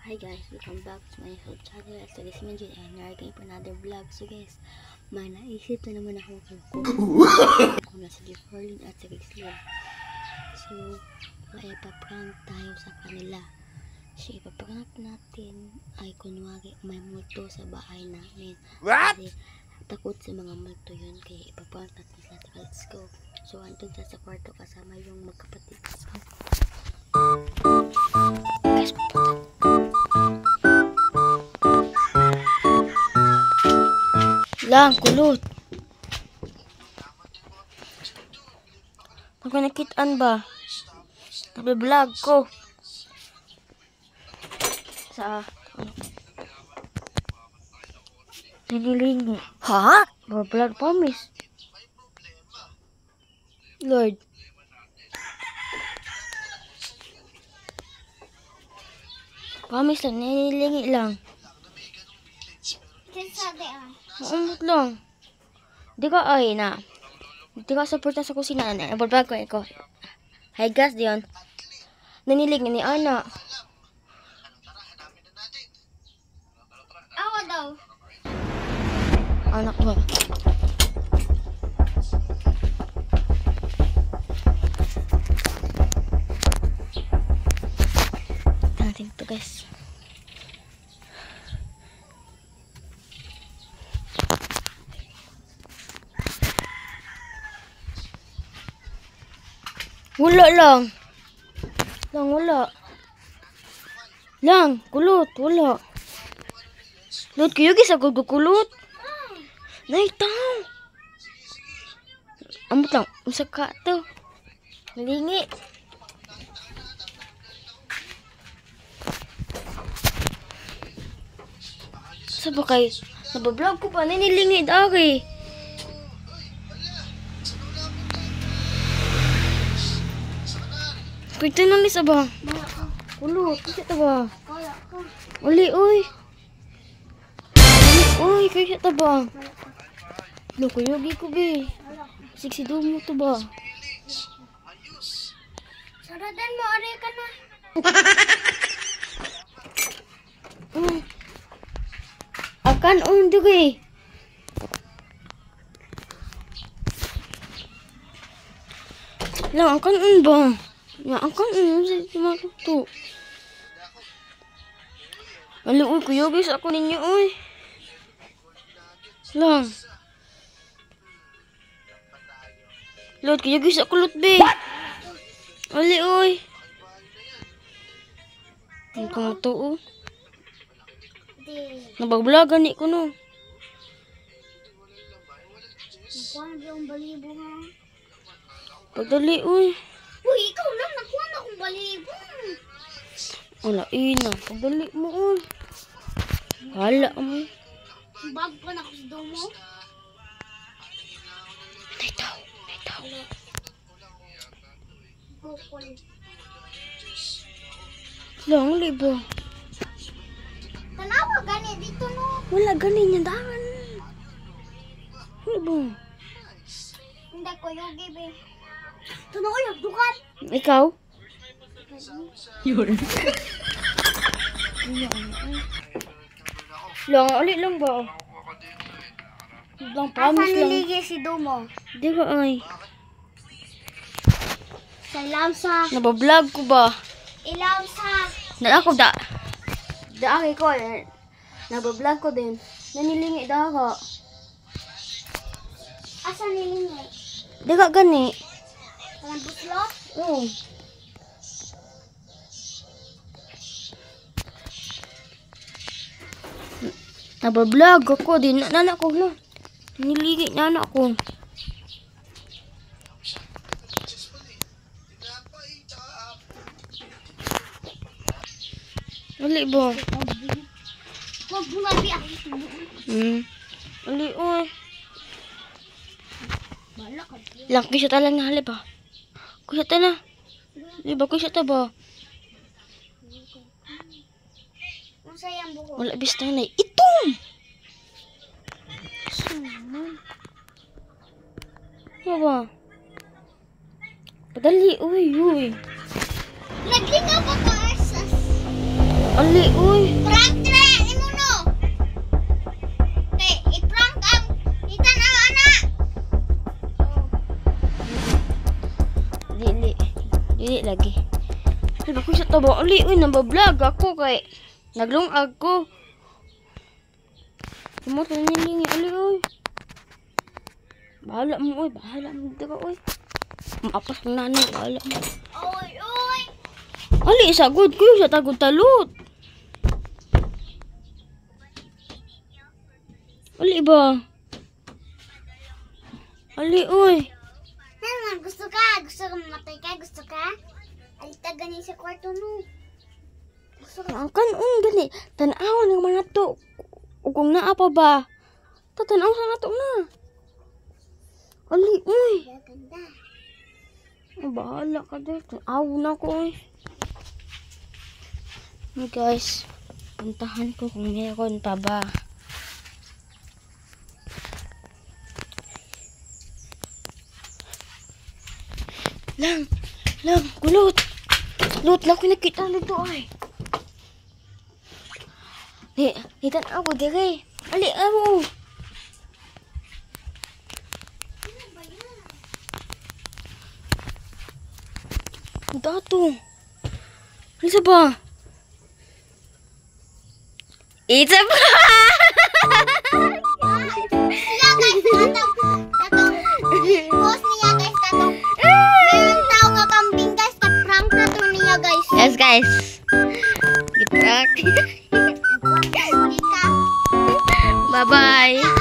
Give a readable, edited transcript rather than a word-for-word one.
Hi guys, welcome back to my YouTube channel. So guys, Minjin and narrating for another vlog. So guys, may naisip na naman ako kung nasa Jeforlin at sa Gislin. So, maipaprank tayo sa kanila. So, ipaprank natin ay kunwari may multo sa bahay namin. What? Kasi takot sa mga multo yun, kaya ipaprank natin sila. Let's go. So, andun sa kwarto kasama yung magkapatid. Guys, lang, kulot. Ako nakitaan ba? Nag-vlog ko. Sa Nililingi. Ha? Vlog promise. Lord. Promise lang, nililingi lang. Maumot lang. Di ka ay na. Di ka suporta sa kusina na. Nabalbag ko ako. Hi guys, diyon. Nanilig ni Ana. Ako daw. Anak ba? Natin to guys. Wala lang. Wala. Lang, kulot, wala. Lot kayo gisa kulot. Naitaw. Amot lang, usaka to. Malingi. Saba kayo? Nabablog ko pa, nanilingi dari. Pwede nang isa ba? Kulot, kasi ito ba? Kaya ka. Uli, uy. Uy, kaya ito ba? Loko, yogi ko be. Siksi mo to ba? Saratan mo, ari ka na. Akan undu eh. Lang, akan ba? Ya, akan sa mga to. Alam, uy, kuya, guys, ako ninyo, uy. Lang. Lord, kuya, guys, ako lot, be. Ali, uy. Ang kamuto, oh. Di. Nabagvlogan ni ko, no. Nakuha na yung balibo ha. Pagdali, uy. Uy, ikaw lang. Nakuha na akong balibo. Wala, ina. Pagdali mo, uy. Hala, mo. Bag pa na ako sa domo. Naitaw. Bukol. Lang, libo. Tanawa gani dito no. Wala, ganin yan, dahan. Libo. Hindi ko yung gibe. Tanawa yung dukan. Ikaw? Yun. Lang, ulit lang ba? Lang, Asa promise lang. niligi si Domo? Di ba, ay? Sa lamsa. Nabablog ko ba? Ilamsa. Na ako da. Daaki ko eh. Nabablog ko din. Nanilingi da ako. Asa nilingi? Di ka gani. Walang buslot? Oo. Nabablog ako din. Nana ko na. Niligi na anak ko. Ali ba? Huwag bumabi ako. Ali, oy. Bala ka. Lang, kisya talang nahali ba? Kisya ta na. Di ba, kisya ta ba? Ang sayang buko. Wala bista na. Itong! Suman. Ano ba? Padali, uy. Naglingaw pa ko, Arsas. Ali, uy. Prank na! Imo no! Kay, i-prank ang itan ang anak! Dili lagi. Ay, bako sa taba. Ali, uy, nabablog ako kay naglungag ko. Kumoto nilingi, ali, uy. Bahala mo, uy. Bahala mo, diba, uy. Maapas ng nanay, bahala mo. Oy, oy! Ali, sagod ko sa tagod talot. Ali ba? Ali, uy. Naman, gusto ka? Gusto ka mamatay ka? Gusto ka? Alita ganin sa kwarto no. Gusto ka? Ang kanon gani. Tanaw ng mga to. O kung naa pa ba? Tatanaw sa nato na. Ali, uy. Ganda. Oh, bahala ka doon. Tanaw na ko, uy. Hey guys, puntahan ko kung meron pa ba. Lang, gulot. Lot lang ko nakita nito ay. Hitan ako dire. Ali, amo. Dato. Isa ba? Isa ba? Siya guys, katong post niya guys, katong meron tao nga kambing guys, ka-prank na to niya guys. Yes guys. Giprak. Guys, Bye bye.